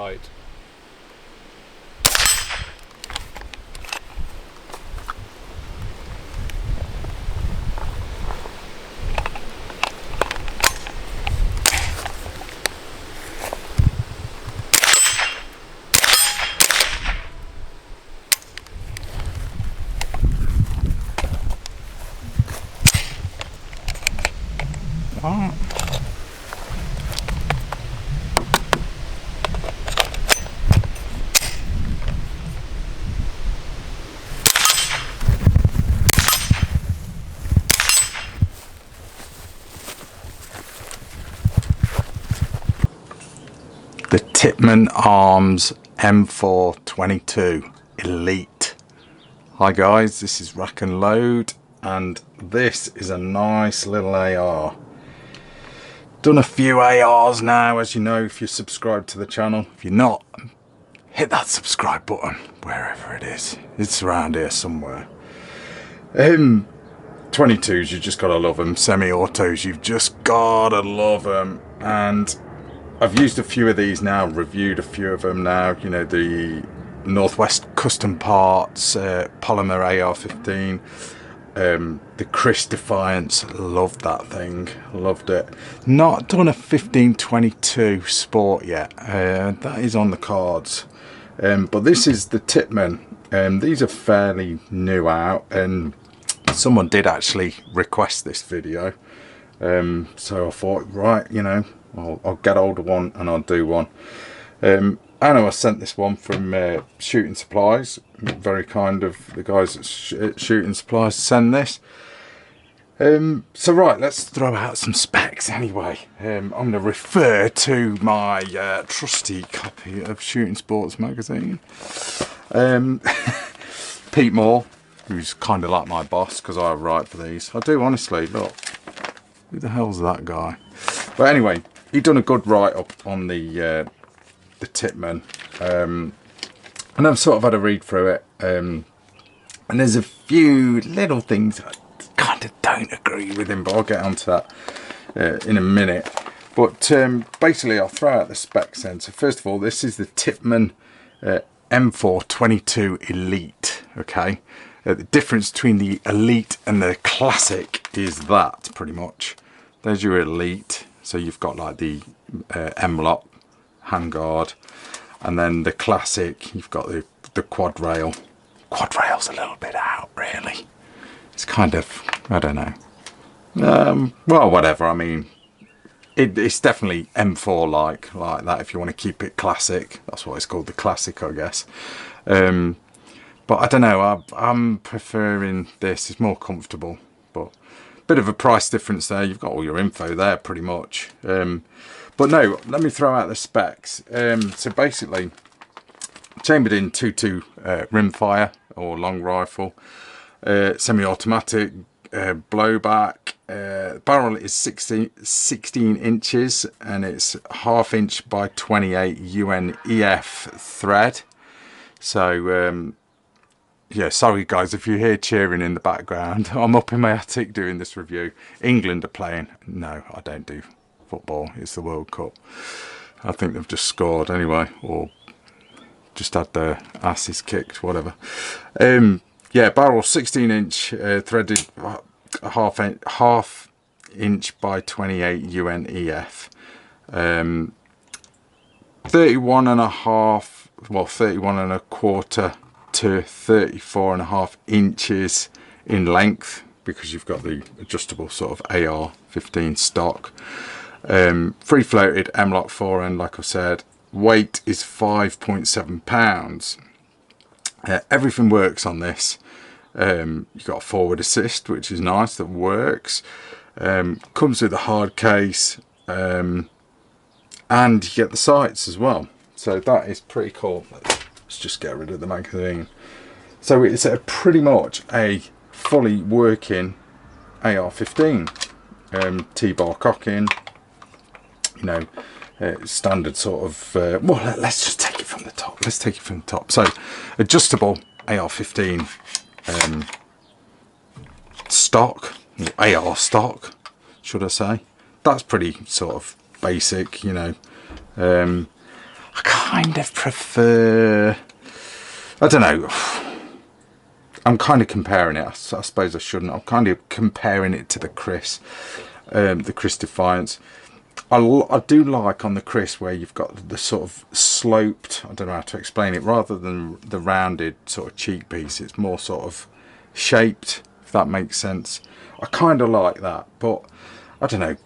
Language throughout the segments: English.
side. The Tippmann Arms M4-22 Elite. Hi guys, this is RACKNLOAD and this is a nice little AR. Done a few ARs now, as you know, if you're subscribed to the channel. If you're not, hit that subscribe button wherever it is. It's around here somewhere. 22s, you just gotta love them. Semi-autos, you've just gotta love them. And I've used a few of these now, reviewed a few of them now. You know, the Northwest Custom Parts Polymer AR-15, the Chris Defiance, loved that thing, loved it. Not done a 15-22 Sport yet, that is on the cards. But this is the Tippmann. These are fairly new out, and someone did actually request this video. So I thought, right, you know, I'll get hold of one and I'll do one. I know I sent this one from Shooting Supplies. Very kind of the guys at Shooting Supplies to send this. So right, let's throw out some specs anyway. I'm going to refer to my trusty copy of Shooting Sports magazine. Pete Moore, who's kind of like my boss because I write for these. I do, honestly. Look, who the hell's that guy? But anyway, he done a good write-up on the Tippmann, and I've sort of had a read through it, and there's a few little things I kind of don't agree with him, but I'll get onto that in a minute. But basically, I'll throw out the specs then. So first of all, this is the Tippmann M4-22 Elite. Okay, the difference between the Elite and the Classic is that pretty much. There's your Elite. So you've got like the M-lock handguard, and then the Classic, you've got the quad rail. Quad rail's a little bit out, really. It's kind of, I don't know. Well, whatever. I mean, it's definitely M4 like that. If you want to keep it classic, that's what it's called, the Classic, I guess. But I don't know. I'm preferring this. It's more comfortable, but. Bit of a price difference there. You've got all your info there pretty much. But no, let me throw out the specs. So basically, chambered in 2.2 rimfire or long rifle, semi-automatic, blowback. Barrel is 16 inches and it's 1/2 inch by 28 UNEF thread. So yeah, sorry guys if you hear cheering in the background. I'm up in my attic doing this review. England are playing. No, I don't do football. It's the World Cup. I think they've just scored anyway, or just had their asses kicked, whatever. Yeah, barrel 16 inch, threaded 1/2 inch by 28 UNEF. 31.5, well 31.25 to 34.5 inches in length, because you've got the adjustable sort of AR-15 stock. Free floated M-lock forend, like I said. Weight is 5.7 pounds. Everything works on this. You've got a forward assist, which is nice, that works. Comes with a hard case, and you get the sights as well. So that is pretty cool. Let's just get rid of the magazine. So it's pretty much a fully working AR-15. T-bar cocking, you know, standard sort of, well, let's just take it from the top. Let's take it from the top. So adjustable AR-15 stock, AR stock, should I say. That's pretty sort of basic, you know. I kind of prefer, I don't know, I'm kind of comparing it, I suppose I shouldn't, I'm kind of comparing it to the Chris Defiance. I do like on the Chris where you've got the sort of sloped, I don't know how to explain it, rather than the rounded sort of cheek piece, it's more sort of shaped, if that makes sense. I kind of like that, but I don't know,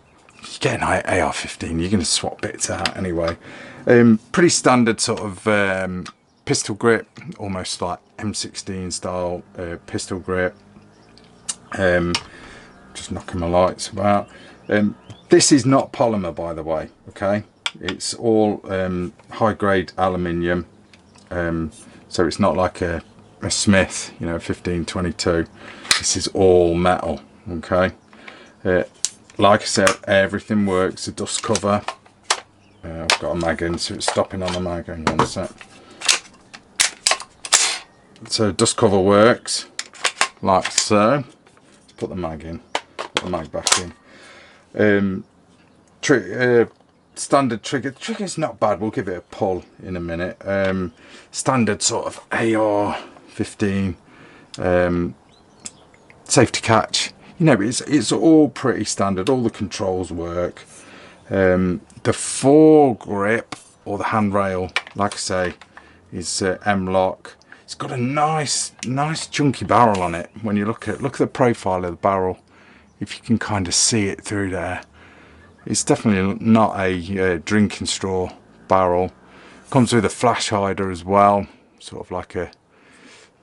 you get an AR-15, you're going to swap bits out anyway. Pretty standard sort of pistol grip, almost like M16 style pistol grip. Just knocking my lights about. This is not polymer, by the way, okay? It's all high grade aluminium, so it's not like a Smith, you know, 15-22. This is all metal, okay? Like I said, everything works. The dust cover, I've got a mag in, so it's stopping on the mag. Hang on a sec. So dust cover works like so. Let's put the mag in, put the mag back in. Standard trigger. The trigger's not bad, we'll give it a pull in a minute. Standard sort of AR-15 safety catch. You know, it's all pretty standard, all the controls work. The foregrip, or the handrail, like I say, is M-lock. It's got a nice chunky barrel on it. When you look at the profile of the barrel, if you can kind of see it through there, it's definitely not a drinking straw barrel. Comes with a flash hider as well, sort of like a,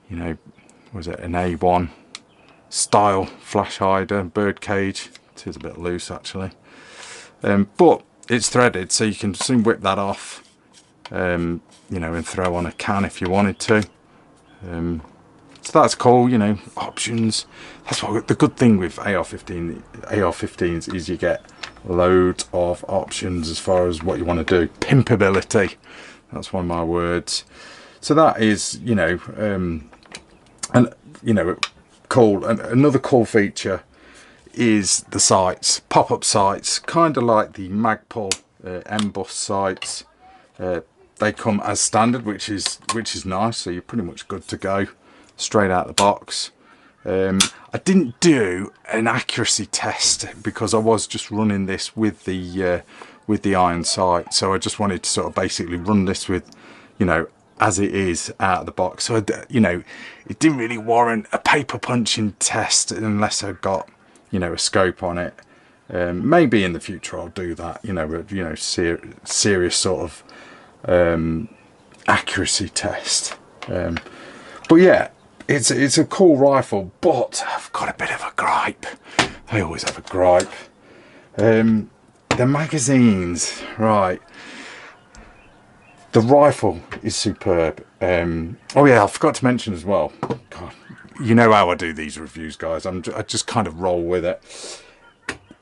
you know, was it an A1 style flash hider, bird cage. It is a bit loose actually, but it's threaded, so you can soon whip that off, you know, and throw on a can if you wanted to. So that's cool, you know, options. That's what the good thing with AR-15s is, you get loads of options as far as what you want to do. Pimpability, that's one of my words. So that is, you know, and you know, cool. And another cool feature is the sights, pop-up sights, kind of like the Magpul M-Bus sights. They come as standard, which is nice, so you're pretty much good to go straight out the box. I didn't do an accuracy test because I was just running this with the iron sight, so I just wanted to sort of basically run this with, you know, as it is out of the box. So you know, it didn't really warrant a paper punching test unless I got, you know, a scope on it. Maybe in the future I'll do that, you know, serious sort of accuracy test. But yeah, it's a cool rifle, but I've got a bit of a gripe. I always have a gripe. The magazines, right? The rifle is superb. Oh yeah, I forgot to mention as well. God, you know how I do these reviews, guys. I just kind of roll with it.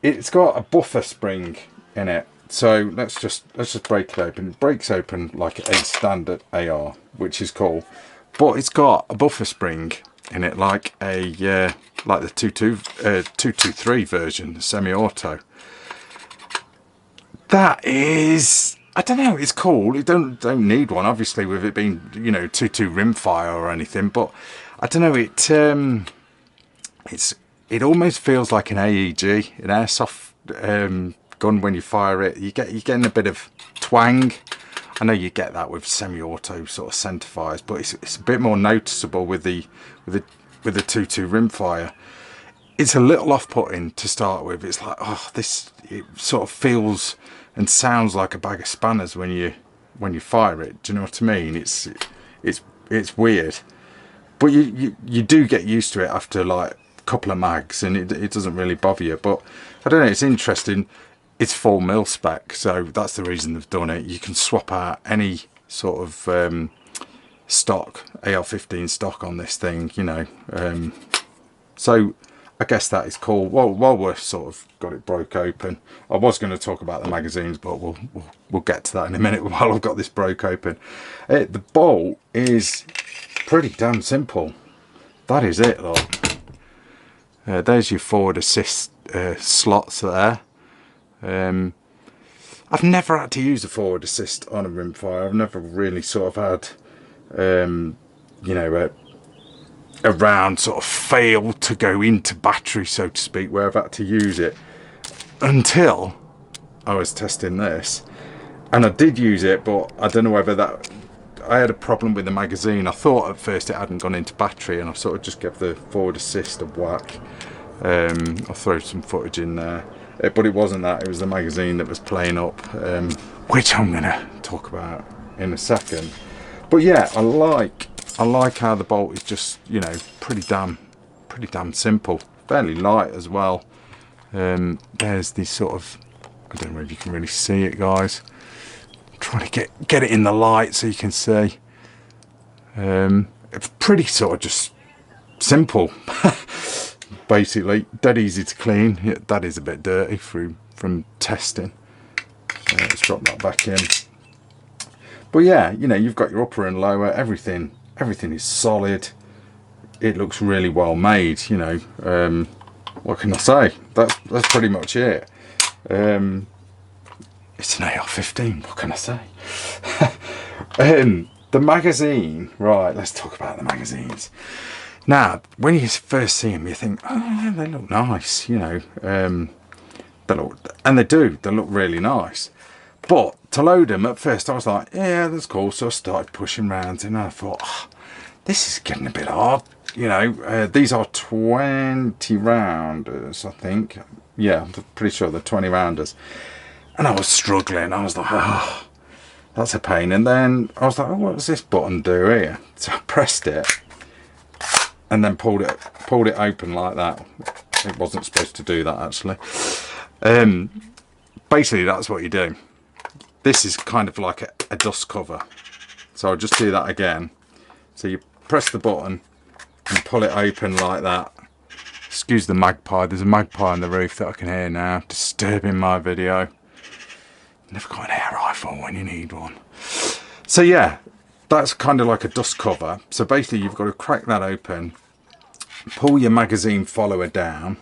It's got a buffer spring in it. So let's just break it open. It breaks open like a standard AR, which is cool, but it's got a buffer spring in it, like a like the 223 version, the semi-auto. That is, I don't know, it's cool. You don't need one, obviously, with it being, you know, 22 Rimfire or anything, but I don't know, it almost feels like an AEG, an airsoft gun. When you fire it, you're getting a bit of twang. I know you get that with semi-auto sort of centre fires, but it's a bit more noticeable with the 22 Rimfire. It's a little off-putting to start with. It's like, oh, it sort of feels and sounds like a bag of spanners when you fire it. Do you know what I mean? It's weird, but you do get used to it after like a couple of mags, and it doesn't really bother you. But I don't know, it's interesting. It's full mil spec, so that's the reason they've done it. You can swap out any sort of stock, AR-15 stock on this thing, you know. So I guess that is cool. Well, while we're sort of got it broke open, I was going to talk about the magazines, but we'll get to that in a minute while I've got this broke open. The bolt is pretty damn simple. That is it, look. There's your forward assist slots there. I've never had to use a forward assist on a Rimfire. I've never really sort of had, you know, a round sort of fail to go into battery, so to speak, where I've had to use it until I was testing this. And I did use it, but I don't know whether that... I had a problem with the magazine. I thought at first it hadn't gone into battery, and I sort of just gave the forward assist a whack. I'll throw some footage in there. But it wasn't that, it was the magazine that was playing up, which I'm going to talk about in a second. But yeah, I like how the bolt is just, you know, pretty damn simple. Fairly light as well. There's this sort of... I don't know if you can really see it, guys. I'm trying to get it in the light so you can see. It's pretty sort of just simple. Basically, dead easy to clean. Yeah, that is a bit dirty from testing. Let's drop that back in. But yeah, you know, you've got your upper and lower. Everything is solid. It looks really well made. You know, what can I say? That's pretty much it. It's an AR-15, what can I say? The magazine, right, let's talk about the magazines. Now, when you first see them, you think, oh, they look nice, you know. They look really nice. But to load them, at first I was like, yeah, that's cool. So I started pushing round, and I thought, oh, this is getting a bit hard. You know, these are 20 rounders, I think. Yeah, I'm pretty sure they're 20 rounders. And I was struggling. I was like, oh, that's a pain. And then I was like, oh, what does this button do here? So I pressed it and then pulled it open like that. It wasn't supposed to do that, actually. Basically, that's what you do. This is kind of like a dust cover. So I'll just do that again. So you press the button and pull it open like that. Excuse the magpie. There's a magpie on the roof that I can hear now, disturbing my video. Never got an air rifle when you need one. So yeah, that's kind of like a dust cover. So basically you've got to crack that open, pull your magazine follower down,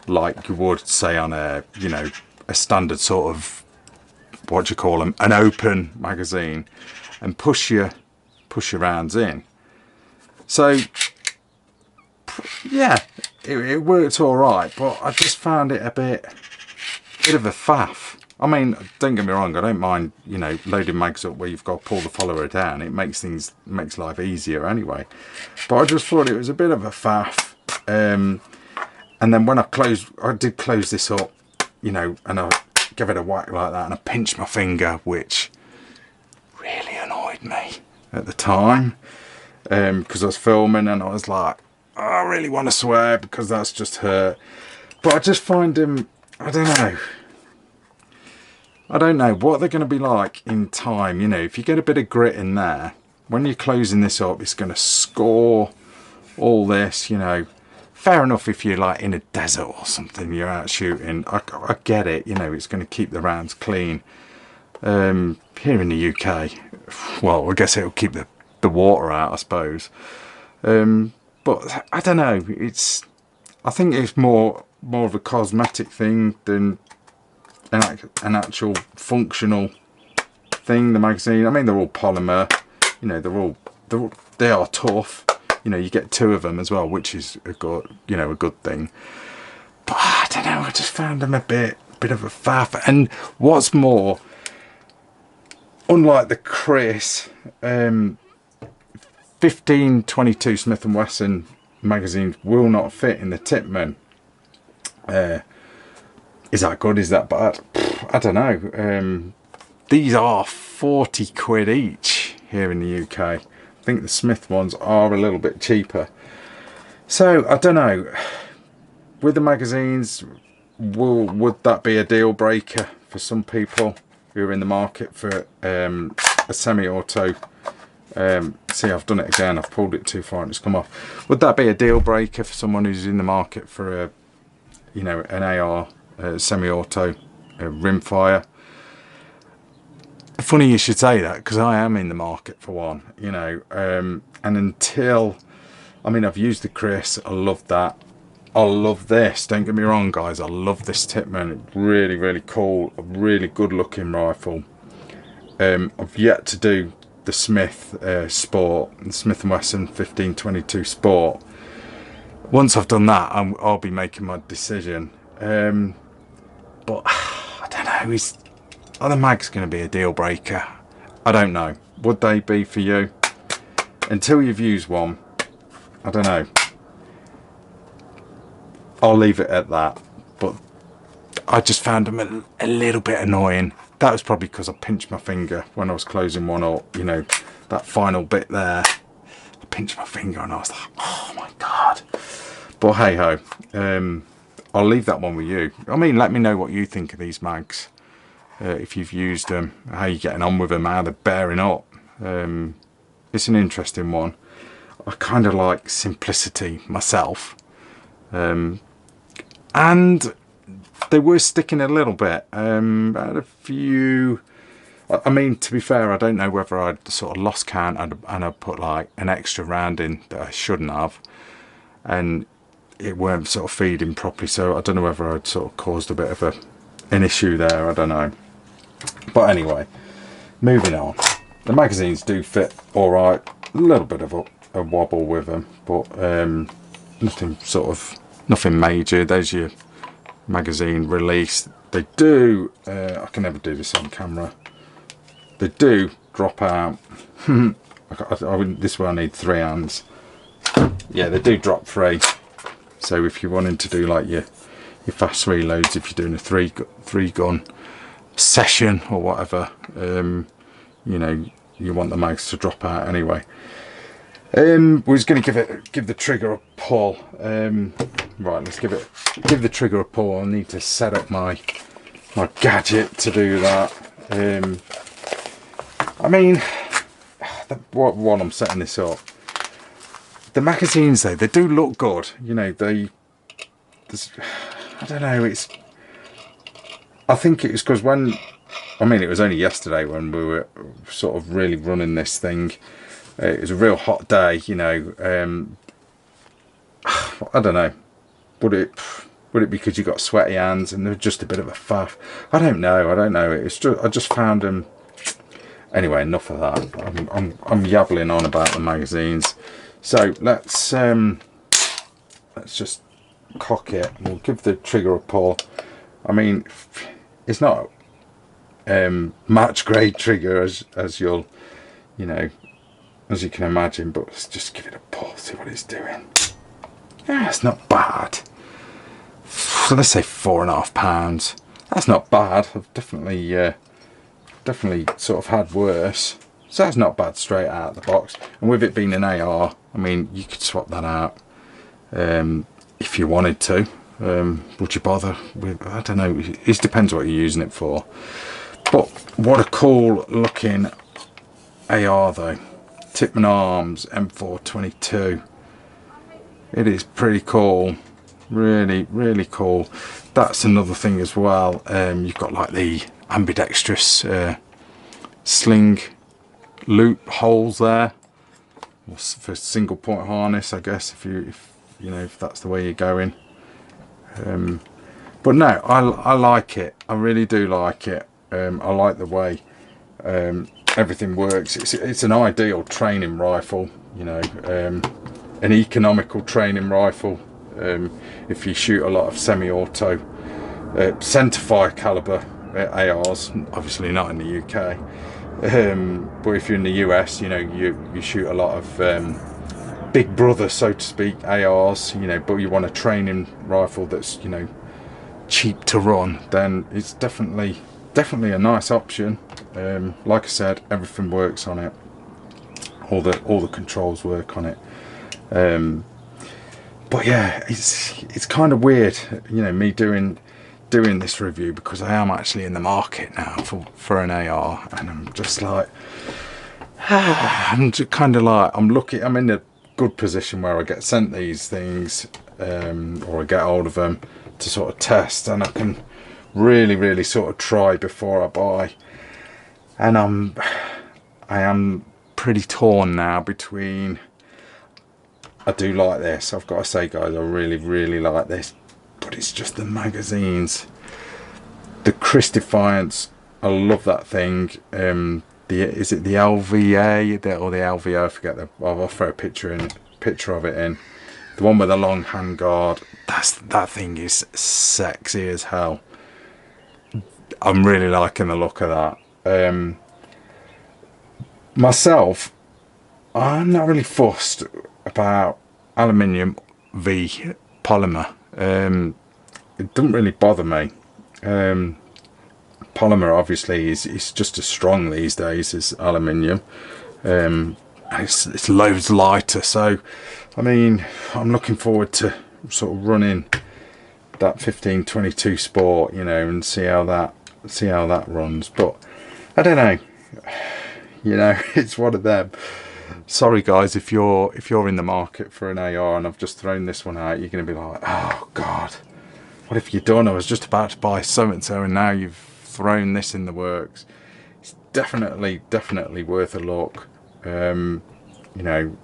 like you would say on a, you know, a standard sort of, what do you call them, an open magazine, and push your rounds in. So yeah, it worked all right, but I just found it a bit of a faff. I mean, don't get me wrong, I don't mind, you know, loading mags up where you've got to pull the follower down. It makes life easier anyway. But I just thought it was a bit of a faff. And then when I did close this up, you know, and I gave it a whack like that, and I pinched my finger, which really annoyed me at the time, because I was filming and I was like, oh, I really want to swear because that's just hurt. But I just find them, I don't know what they're going to be like in time. You know, if you get a bit of grit in there, when you're closing this up, it's going to score all this, you know. Fair enough if you're like in a desert or something, you're out shooting. I get it, you know, it's going to keep the rounds clean. Here in the UK, well, I guess it'll keep the water out, I suppose. But I don't know, I think it's more of a cosmetic thing than an actual functional thing. The magazine, I mean, they're all polymer, you know, they are tough, you know. You get 2 of them as well, which is a good thing. But I don't know, I just found them a bit of a faff. And what's more, unlike the Chris 15-22 Smith & Wesson magazines will not fit in the Tippmann. Is that good? Is that bad? I don't know. These are 40 quid each here in the UK. I think the Smith ones are a little bit cheaper. So I don't know. With the magazines, would that be a deal breaker for some people who are in the market for a semi-auto? See, I've done it again. I've pulled it too far and it's come off. Would that be a deal breaker for someone who's in the market for a, you know, an AR semi-auto Rimfire? Funny you should say that, because I am in the market for one, you know. And until, I mean, I've used the Chris, I love that. I love this, don't get me wrong guys, I love this Tippmann. It's really, really cool, a really good looking rifle. I've yet to do the Smith Sport, the Smith & Wesson 15-22 Sport. Once I've done that, I'll be making my decision. But I don't know, are the mags going to be a deal breaker? I don't know. Would they be for you? Until you've used one, I don't know. I'll leave it at that. But I just found them a little bit annoying. That was probably because I pinched my finger when I was closing one up. You know, that final bit there. I pinched my finger and I was like, oh my God. But hey ho. I'll leave that one with you. I mean, let me know what you think of these mags. If you've used them, how you're getting on with them, how they're bearing up. It's an interesting one. I kind of like simplicity myself. And they were sticking a little bit. I had a few. I mean, to be fair, I don't know whether I'd sort of lost count and I put like an extra round in that I shouldn't have. And it weren't sort of feeding properly. So I don't know whether I'd sort of caused a bit of an issue there. I don't know. But anyway, moving on. The magazines do fit all right. A little bit of a wobble with them, but nothing major. There's your magazine release. They do. I can never do this on camera. They do drop out. This one I need 3 hands. Yeah, they do drop free. So if you're wanting to do like your fast reloads, if you're doing a three gun session or whatever, you know, you want the mags to drop out anyway. We're just going to give the trigger a pull. Right, let's give the trigger a pull. I need to set up my gadget to do that. I mean, while I'm setting this up, the magazines though, they do look good. You know, I don't know. I think it was because it was only yesterday when we were sort of really running this thing. It was a real hot day, you know. I don't know. Would it be because you got sweaty hands and they're just a bit of a faff? I don't know. It's just I just found them. Anyway, enough of that. I'm yabbling on about the magazines. So let's just cock it. We'll give the trigger a pull. I mean, it's not match grade trigger as you'll, you know, as you can imagine, but let's just give it a pull, see what it's doing. Yeah, it's not bad. So let's say 4.5 pounds. That's not bad. I've definitely sort of had worse. So that's not bad straight out of the box. And with it being an AR, I mean, you could swap that out if you wanted to. Would you bother with? I don't know. It depends what you're using it for. But what a cool looking AR though. Tippmann Arms M4-22. It is pretty cool. Really, really cool. That's another thing as well. You've got like the ambidextrous sling loop holes there for single point harness, I guess, if you know, if that's the way you're going. But no, I like it. I really do like it. I like the way everything works. It's an ideal training rifle, you know, an economical training rifle. If you shoot a lot of semi-auto centerfire caliber ARs, obviously not in the UK, but if you're in the US, you know, you shoot a lot of big brother, so to speak, ARs, you know, but you want a training rifle that's, you know, cheap to run, then it's definitely a nice option. Like I said, everything works on it. All the controls work on it. But yeah, it's kind of weird, you know, me doing this review, because I am actually in the market now for an AR, and I'm just like, I'm just kind of like, I'm in a good position where I get sent these things, or I get hold of them to sort of test, and I can really sort of try before I buy. And I am pretty torn now between, I do like this. I've got to say, guys, I really like this. But it's just the magazines. The Chris Defiance, I love that thing. Is it the LVA or the LVO? I forget. I'll throw a picture of it in. The one with the long handguard. That thing is sexy as hell. I'm really liking the look of that. Myself, I'm not really fussed about aluminium v polymer. It doesn't really bother me. Polymer obviously is just as strong these days as aluminium. It's loads lighter, so I mean, I'm looking forward to sort of running that 15-22 Sport, you know, and see how that runs. But I don't know, you know, it's one of them. Sorry guys, if you're in the market for an AR and I've just thrown this one out, you're going to be like, oh god, what have you done? I was just about to buy so and so and now you've thrown this in the works. It's definitely worth a look. You know,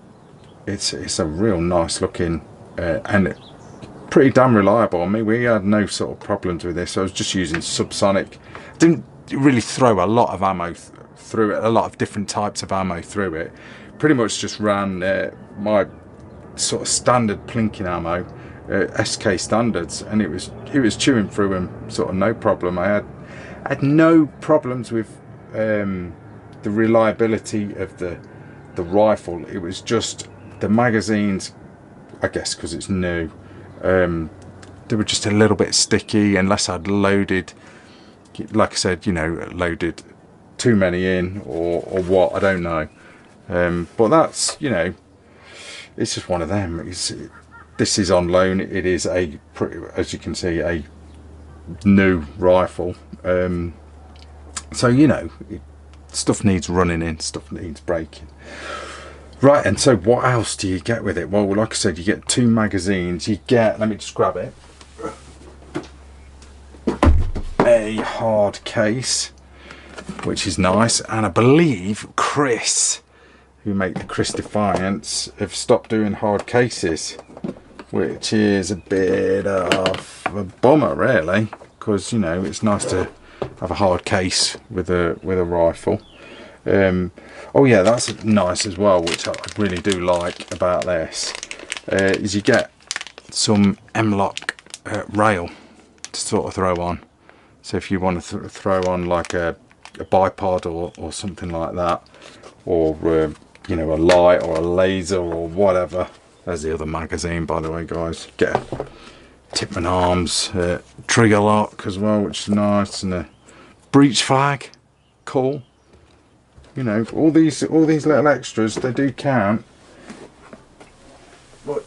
it's a real nice looking and pretty damn reliable. I mean, we had no sort of problems with this. I was just using subsonic. Didn't really throw a lot of ammo through it, a lot of different types of ammo through it. Pretty much just ran my sort of standard plinking ammo, SK standards, and it was chewing through them sort of no problem. I had no problems with the reliability of the rifle. It was just the magazines, I guess because it's new, they were just a little bit sticky unless I'd loaded, like I said, you know, loaded too many in or what, I don't know. But that's, you know, it's just one of them. This is on loan. It is a pretty, as you can see, a new rifle. So, you know, stuff needs running in, stuff needs breaking. Right, and so what else do you get with it? Well, like I said, you get 2 magazines. You get, let me just grab it, a hard case, which is nice. And I believe Chris, who make the Chris Defiance, have stopped doing hard cases, which is a bit of a bummer really, because, you know, it's nice to have a hard case with a rifle. Oh yeah, that's nice as well, which I really do like about this, is you get some M-lock rail to sort of throw on. So if you want to throw on like a bipod or something like that, or you know, a light or a laser or whatever. There's the other magazine, by the way, guys. Get a Tippmann arms trigger lock as well, which is nice, and a breech flag, cool. You know, all these little extras, they do count. But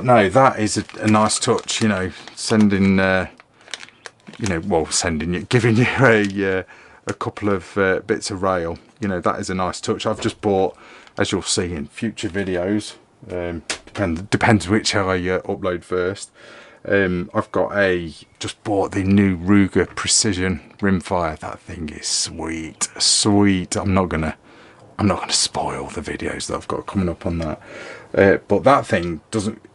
no, that is a nice touch. You know, sending, you know, well, giving you a couple of bits of rail. You know, that is a nice touch. I've just bought, as you'll see in future videos, depends which I upload first. I've just bought the new Ruger Precision Rimfire. That thing is sweet. I'm not gonna spoil the videos that I've got coming up on that. But that thing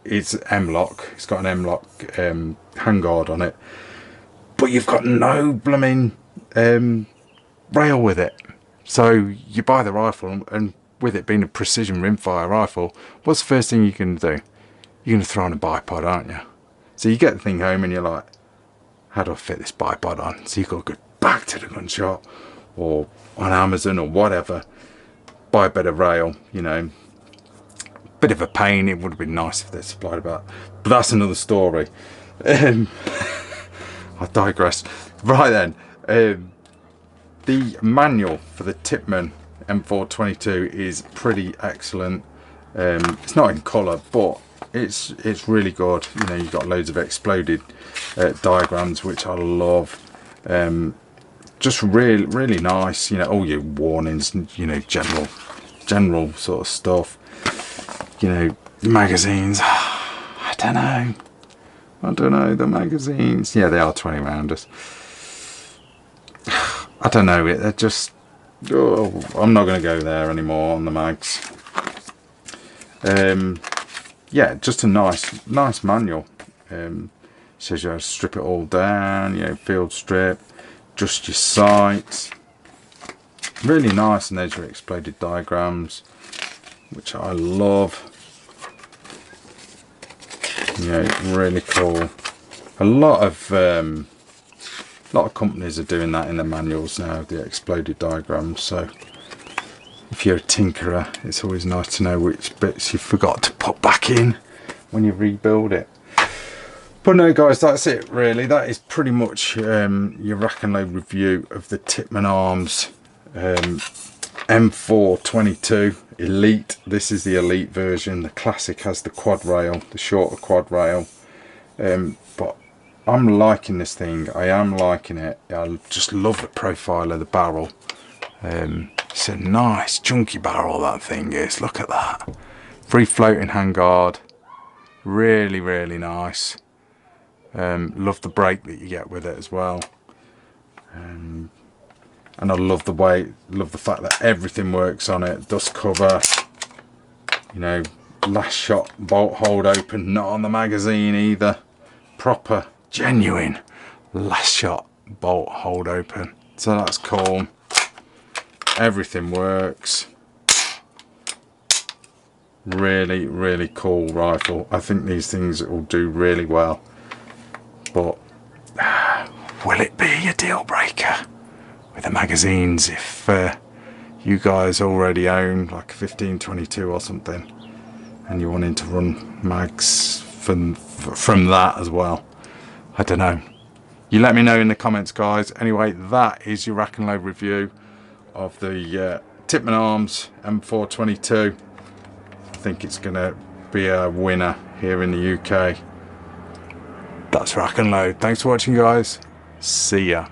it's M-lock. It's got an M-lock handguard on it. But you've got no blooming rail with it. So you buy the rifle, and with it being a precision rimfire rifle, what's the first thing you can do? You're going to throw on a bipod, aren't you? So you get the thing home and you're like, how do I fit this bipod on? So you've got to go back to the gun shop or on Amazon or whatever, buy a bit of rail, you know. Bit of a pain. It would have been nice if they supplied about, but that's another story. I digress. Right then, the manual for the Tippmann M4-22 is pretty excellent. It's not in colour, but it's really good. You know, you've got loads of exploded diagrams, which I love. Just really nice. You know, all your warnings, you know, general sort of stuff. You know, magazines. I don't know, the magazines. Yeah, they are 20 rounders. I don't know, they're just, I'm not going to go there anymore on the mags. Yeah, just a nice manual. Says you how to strip it all down, you know, field strip, just your sights. Really nice, and there's your exploded diagrams, which I love. Yeah, really cool. A lot of companies are doing that in the manuals now, the exploded diagrams. So if you're a tinkerer, it's always nice to know which bits you forgot to put back in when you rebuild it. But no guys, that's it really. That is pretty much your rack and load review of the Tippmann Arms M4-22 Elite. This is the Elite version. The Classic has the quad rail, the shorter quad rail. But I'm liking this thing. I am liking it. I just love the profile of the barrel. It's a nice chunky barrel, that thing is. Look at that. Free floating handguard. Really, really nice. Love the brake that you get with it as well. And I love the fact that everything works on it. Dust cover, you know, last shot bolt hold open, not on the magazine either. Proper, genuine last shot bolt hold open. So that's cool. Everything works. Really, really cool rifle. I think these things will do really well. But will it be a deal breaker with the magazines if you guys already own like a 15-22 or something and you're wanting to run mags from that as well? I don't know. You let me know in the comments, guys. Anyway, that is your rack and load review of the Tippmann Arms M4-22. I think it's gonna be a winner here in the UK. That's rack and load. Thanks for watching, guys. See ya.